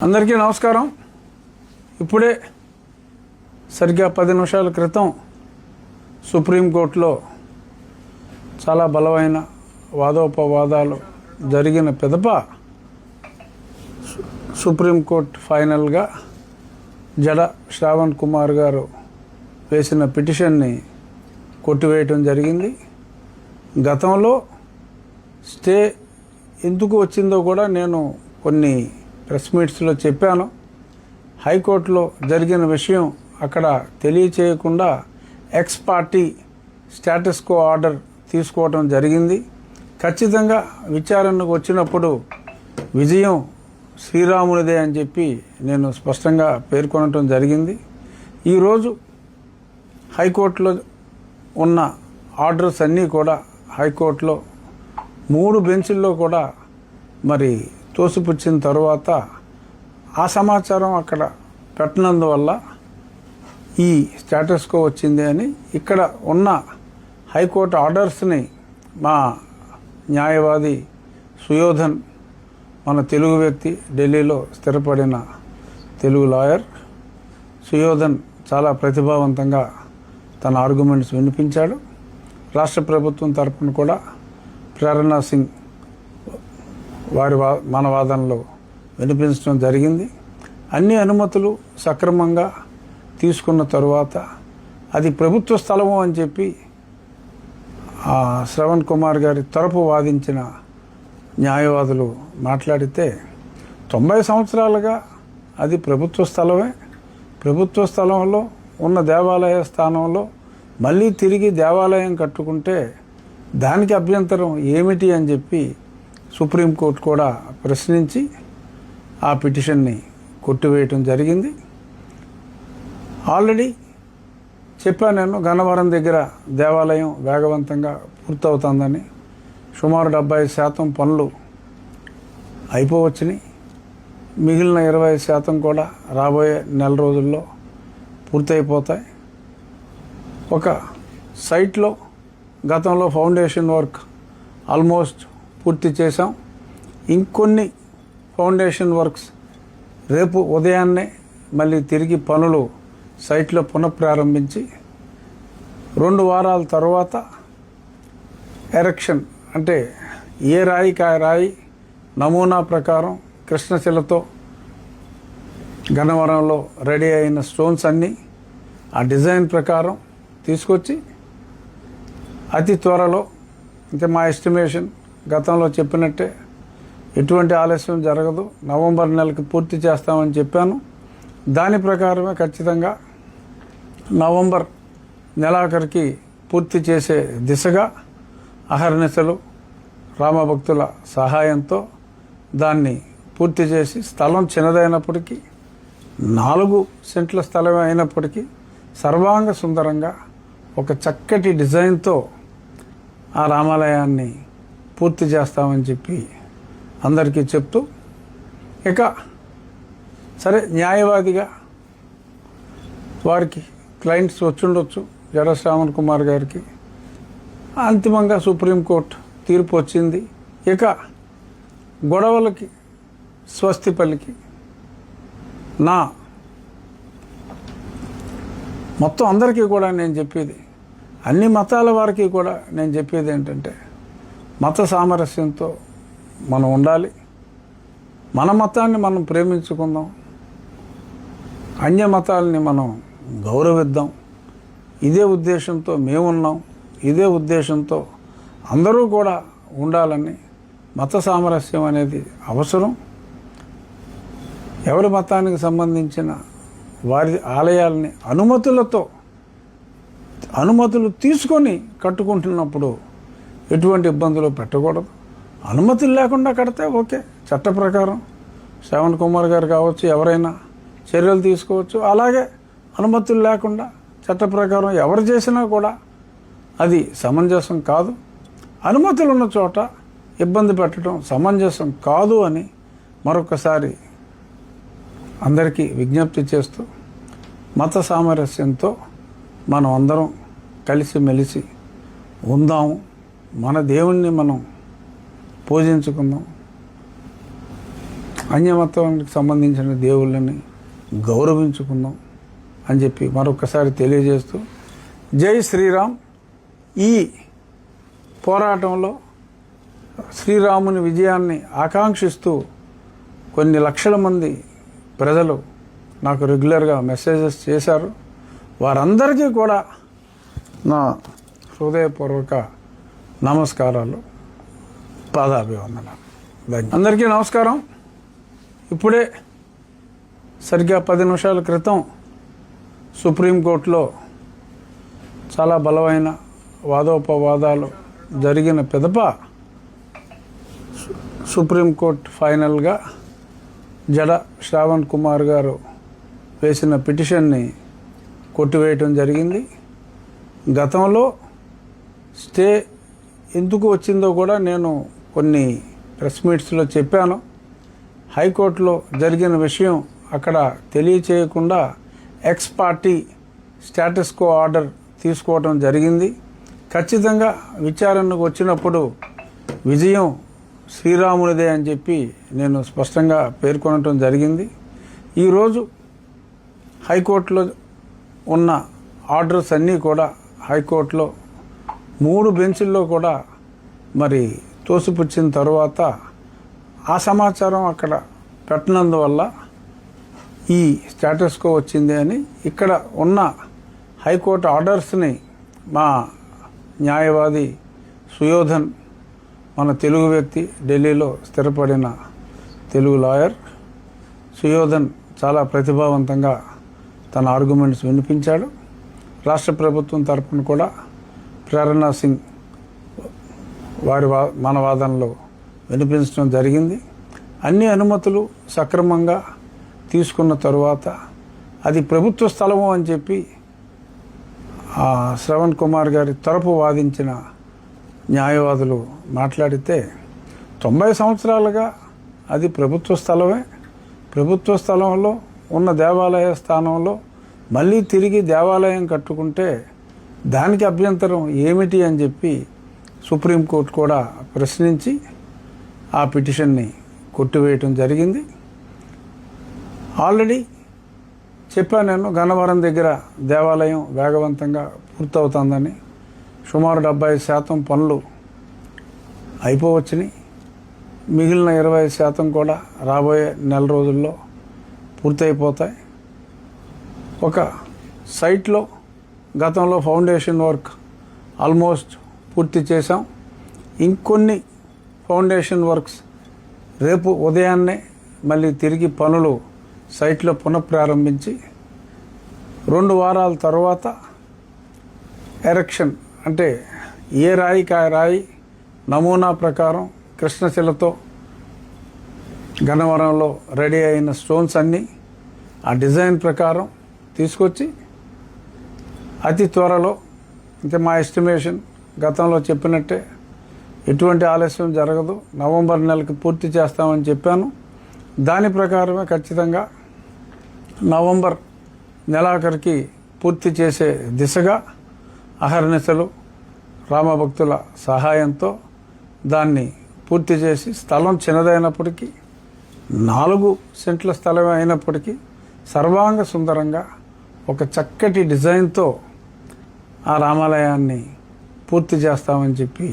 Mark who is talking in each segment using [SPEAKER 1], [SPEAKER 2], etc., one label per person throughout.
[SPEAKER 1] అందరికీ నమస్కారం. ఇప్పుడే సరిగ్గా 10 నిమిషాల క్రితం సుప్రీంకోర్టులో చాలా బలమైన వాదోపవాదాలు జరిగిన పిదప సుప్రీంకోర్టు ఫైనల్గా జడ శ్రావణ్ కుమార్ గారు వేసిన పిటిషన్ని కొట్టివేయటం జరిగింది. గతంలో స్టే ఎందుకు వచ్చిందో కూడా నేను కొన్ని ప్రెస్ మీట్స్లో చెప్పాను. హైకోర్టులో జరిగిన విషయం అక్కడ తెలియచేయకుండా ex parte status quo order తీసుకోవడం జరిగింది. ఖచ్చితంగా విచారణకు వచ్చినప్పుడు విజయం శ్రీరామునిదే అని చెప్పి నేను స్పష్టంగా పేర్కొనటం జరిగింది. ఈరోజు హైకోర్టులో ఉన్న ఆర్డర్స్ అన్నీ కూడా హైకోర్టులో 3 బెంచుల్లో కూడా మరి తోసిపుచ్చిన తర్వాత ఆ సమాచారం అక్కడ పెట్టినందువల్ల ఈ స్టేటస్ కో వచ్చింది అని ఇక్కడ ఉన్న హైకోర్టు ఆర్డర్స్ని మా న్యాయవాది సుయోధన్, మన తెలుగు వ్యక్తి, ఢిల్లీలో స్థిరపడిన తెలుగు లాయర్ సుయోధన్ చాలా ప్రతిభావంతంగా తన ఆర్గ్యుమెంట్స్ వినిపించాడు. రాష్ట్ర ప్రభుత్వం తరపున కూడా ప్రేరణా సింగ్ మన వాదనలో వినిపించడం జరిగింది. అన్ని అనుమతులు సక్రమంగా తీసుకున్న తరువాత అది ప్రభుత్వ స్థలము అని చెప్పి శ్రవణ్ కుమార్ గారి తరపు వాదించిన న్యాయవాదులు మాట్లాడితే 90 సంవత్సరాలుగా అది ప్రభుత్వ స్థలమే. ప్రభుత్వ స్థలంలో ఉన్న దేవాలయ స్థానంలో మళ్ళీ తిరిగి దేవాలయం కట్టుకుంటే దానికి అభ్యంతరం ఏమిటి అని చెప్పి సుప్రీంకోర్టు కూడా ప్రశ్నించి ఆ పిటిషన్ని కొట్టివేయటం జరిగింది. ఆల్రెడీ చెప్పాను నేను, గన్నవరం దగ్గర దేవాలయం వేగవంతంగా పూర్తవుతుందని. సుమారు 70% పనులు అయిపోవచ్చుని. మిగిలిన 20% కూడా రాబోయే నెల రోజుల్లో పూర్తయిపోతాయి. ఒక సైట్లో గతంలో ఫౌండేషన్ వర్క్ ఆల్మోస్ట్ పూర్తి చేశాం. ఇంకొన్ని ఫౌండేషన్ వర్క్స్ రేపు ఉదయాన్నే మళ్ళీ తిరిగి పనులు సైట్లో పునఃప్రారంభించి 2 వారాల తర్వాత ఎరెక్షన్, అంటే ఏ రాయికి ఆ రాయి నమూనా ప్రకారం కృష్ణశిలతో గన్నవరంలో రెడీ అయిన స్టోన్స్ అన్నీ ఆ డిజైన్ ప్రకారం తీసుకొచ్చి అతి త్వరలో, ఇంకా మా ఎస్టిమేషన్ గతంలో చెప్పినట్టే ఎటువంటి ఆలస్యం జరగదు, నవంబర్ నెలకి పూర్తి చేస్తామని చెప్పాను. దాని ప్రకారమే ఖచ్చితంగా నవంబర్ నెలాఖరికి పూర్తి చేసే దిశగా అహర్నిశలు రామభక్తుల సహాయంతో దాన్ని పూర్తి చేసి, స్థలం చిన్నదైనప్పటికీ 4 సెంట్ల స్థలమే అయినప్పటికీ సర్వాంగ సుందరంగా ఒక చక్కటి డిజైన్తో ఆ రామాలయాన్ని పూర్తి చేస్తామని చెప్పి అందరికీ చెప్తూ, ఇక సరే న్యాయవాదిగా వారికి క్లయింట్స్ వచ్చుండొచ్చు. జడ శ్రావణ్ కుమార్ గారికి అంతిమంగా సుప్రీంకోర్టు తీర్పు వచ్చింది. ఇక గొడవలకి స్వస్తి పలికి నా మొత్తం అందరికీ కూడా నేను చెప్పేది, అన్ని మతాల వారికి కూడా నేను చెప్పేది ఏంటంటే, మత సామరస్యంతో మనం ఉండాలి. మన మతాన్ని మనం ప్రేమించుకుందాం, అన్య మతాలని మనం గౌరవిద్దాం. ఇదే ఉద్దేశంతో మేమున్నాం, ఇదే ఉద్దేశంతో అందరూ కూడా ఉండాలని. మత సామరస్యం అనేది అవసరం. ఎవరి మతానికి సంబంధించిన వారి ఆలయాలని అనుమతులు తీసుకొని కట్టుకుంటున్నప్పుడు ఎటువంటి ఇబ్బందులు పెట్టకూడదు. అనుమతులు లేకుండా కడితే ఓకే, చట్ట ప్రకారం శ్రవణ్ కుమార్ గారు కావచ్చు, ఎవరైనా చర్యలు తీసుకోవచ్చు. అలాగే అనుమతులు లేకుండా చట్ట ప్రకారం ఎవరు చేసినా కూడా అది సమంజసం కాదు. అనుమతులు ఉన్న చోట ఇబ్బంది పెట్టడం సమంజసం కాదు అని మరొకసారి అందరికీ విజ్ఞప్తి చేస్తూ, మత సామరస్యంతో మనం అందరం కలిసిమెలిసి ఉందాము. మన దేవుణ్ణి మనం పూజించుకుందాం. అన్యమతానికి సంబంధించిన దేవుళ్ళని గౌరవించుకుందాం అని చెప్పి మరొకసారి తెలియజేస్తూ జై శ్రీరామ్. ఈ పోరాటంలో శ్రీరాముని విజయాన్ని ఆకాంక్షిస్తూ కొన్ని లక్షల మంది ప్రజలు నాకు రెగ్యులర్గా మెసేజెస్ చేశారు. వారందరికీ కూడా నా హృదయపూర్వక నమస్కారాలు, పాదాభివందనాలు. అందరికీ నమస్కారం. ఇప్పుడే సరిగ్గా 10 నిమిషాల క్రితం సుప్రీంకోర్టులో చాలా బలమైన వాదోపవాదాలు జరిగిన పిదప సుప్రీంకోర్టు ఫైనల్గా జడ శ్రావణ్ కుమార్ గారు వేసిన పిటిషన్ని కొట్టివేయటం జరిగింది. గతంలో స్టే ఎందుకు వచ్చిందో కూడా నేను కొన్ని ప్రెస్ మీట్స్లో చెప్పాను. హైకోర్టులో జరిగిన విషయం అక్కడ తెలియచేయకుండా ex parte status quo order తీసుకోవడం జరిగింది. ఖచ్చితంగా విచారణకు వచ్చినప్పుడు విజయం శ్రీరామునిదే అని చెప్పి నేను స్పష్టంగా పేర్కొనటం జరిగింది. ఈరోజు హైకోర్టులో ఉన్న ఆర్డర్స్ అన్నీ కూడా హైకోర్టులో 3 బెంచుల్లో కూడా మరి తోసిపుచ్చిన తర్వాత ఆ సమాచారం అక్కడ పెట్టినందువల్ల ఈ స్టేటస్ కో వచ్చింది అని ఇక్కడ ఉన్న హైకోర్టు ఆర్డర్స్ని మా న్యాయవాది సుయోధన్, మన తెలుగు వ్యక్తి, ఢిల్లీలో స్థిరపడిన తెలుగు లాయర్ సుయోధన్ చాలా ప్రతిభావంతంగా తన ఆర్గ్యుమెంట్స్ వినిపించాడు. రాష్ట్ర ప్రభుత్వం తరపున కూడా ప్రేరణా సింగ్ మన వాదనలో వినిపించడం జరిగింది. అన్ని అనుమతులు సక్రమంగా తీసుకున్న తరువాత అది ప్రభుత్వ స్థలము అని చెప్పి శ్రవణ్ కుమార్ గారి తరపు వాదించిన న్యాయవాదులు మాట్లాడితే 90 సంవత్సరాలుగా అది ప్రభుత్వ స్థలమే. ప్రభుత్వ స్థలంలో ఉన్న దేవాలయ స్థానంలో మళ్ళీ తిరిగి దేవాలయం కట్టుకుంటే దానికి అభ్యంతరం ఏమిటి అని చెప్పి సుప్రీంకోర్టు కూడా ప్రశ్నించి ఆ పిటిషన్ని కొట్టివేయటం జరిగింది. ఆల్రెడీ చెప్పాను నేను, గన్నవరం దగ్గర దేవాలయం వేగవంతంగా పూర్తవుతుందని. సుమారు 70% పనులు అయిపోవచ్చుని. మిగిలిన 20% కూడా రాబోయే నెల రోజుల్లో పూర్తయిపోతాయి. ఒక సైట్లో గతంలో ఫౌండేషన్ వర్క్ ఆల్మోస్ట్ పూర్తి చేశాం. ఇంకొన్ని ఫౌండేషన్ వర్క్స్ రేపు ఉదయాన్నే మళ్ళీ తిరిగి పనులు సైట్లో పునఃప్రారంభించి 2 వారాల తర్వాత ఎరెక్షన్, అంటే ఏ రాయికి ఆ రాయి నమూనా ప్రకారం కృష్ణశిలతో గన్నవరంలో రెడీ అయిన స్టోన్స్ అన్నీ ఆ డిజైన్ ప్రకారం తీసుకొచ్చి అతి త్వరలో, ఇంకా మా ఎస్టిమేషన్ గతంలో చెప్పినట్టే ఎటువంటి ఆలస్యం జరగదు, నవంబర్ నెలకి పూర్తి చేస్తామని చెప్పాను. దాని ప్రకారమే ఖచ్చితంగా నవంబర్ నెలాఖరికి పూర్తి చేసే దిశగా అహర్నిశలు రామభక్తుల సహాయంతో దాన్ని పూర్తి చేసి, స్థలం చిన్నదైనప్పటికీ 4 సెంట్ల స్థలమే అయినప్పటికీ సర్వాంగ సుందరంగా ఒక చక్కటి డిజైన్తో ఆ రామాలయాన్ని పూర్తి చేస్తామని చెప్పి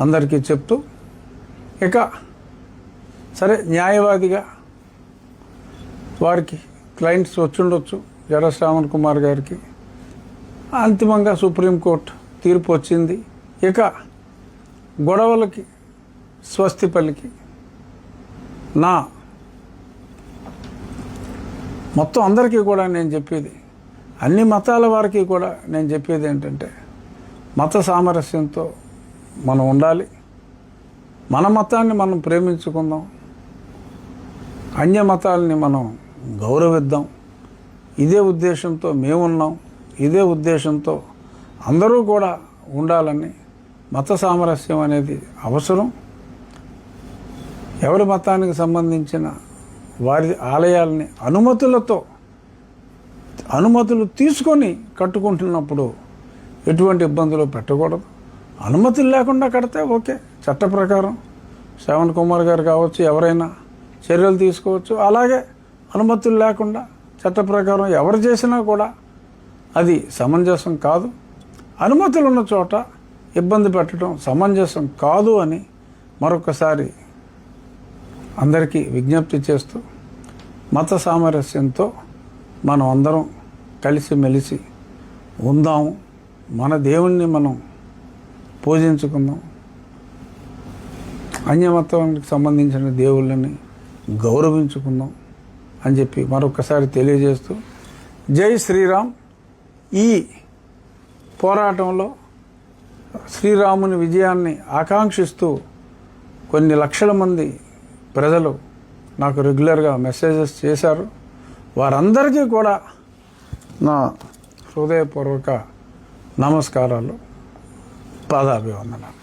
[SPEAKER 1] అందరికీ చెప్తూ, ఇక సరే న్యాయవాదిగా వారికి క్లయింట్స్ వచ్చుండొచ్చు. జడ శ్రావణ్ కుమార్ గారికి అంతిమంగా సుప్రీంకోర్టు తీర్పు వచ్చింది. ఇక గొడవలకి స్వస్తి పలికి నా మొత్తం అందరికీ కూడా నేను చెప్పేది, అన్ని మతాల వారికి కూడా నేను చెప్పేది ఏంటంటే, మత సామరస్యంతో మనం ఉండాలి. మన మతాన్ని మనం ప్రేమించుకుందాం, అన్య మతాలని మనం గౌరవిద్దాం. ఇదే ఉద్దేశంతో మేమున్నాం, ఇదే ఉద్దేశంతో అందరూ కూడా ఉండాలని. మత సామరస్యం అనేది అవసరం. ఎవరి మతానికి సంబంధించిన వారి ఆలయాలని అనుమతులు తీసుకొని కట్టుకుంటున్నప్పుడు ఎటువంటి ఇబ్బందులు పెట్టకూడదు. అనుమతులు లేకుండా కడితే ఓకే, చట్ట ప్రకారం శ్రవణ్ కుమార్ గారు కావచ్చు, ఎవరైనా చర్యలు తీసుకోవచ్చు. అలాగే అనుమతులు లేకుండా చట్ట ప్రకారం ఎవరు చేసినా కూడా అది సమంజసం కాదు. అనుమతులు ఉన్న చోట ఇబ్బంది పెట్టడం సమంజసం కాదు అని మరొకసారి అందరికీ విజ్ఞప్తి చేస్తూ మత సామరస్యంతో మనం అందరం కలిసిమెలిసి ఉందాము, మన దేవుణ్ణి మనం పూజించుకుందాం, అన్యమతానికి సంబంధించిన దేవుళ్ళని గౌరవించుకుందాం అని చెప్పి మరొకసారి తెలియజేస్తూ జై శ్రీరామ్. ఈ పోరాటంలో శ్రీరాముని విజయాన్ని ఆకాంక్షిస్తూ కొన్ని లక్షల మంది ప్రజలు నాకు రెగ్యులర్గా మెసేజెస్ చేశారు. వారందరికీ కూడా నా హృదయపూర్వక నమస్కారాలు, పాదాభివందనాలు.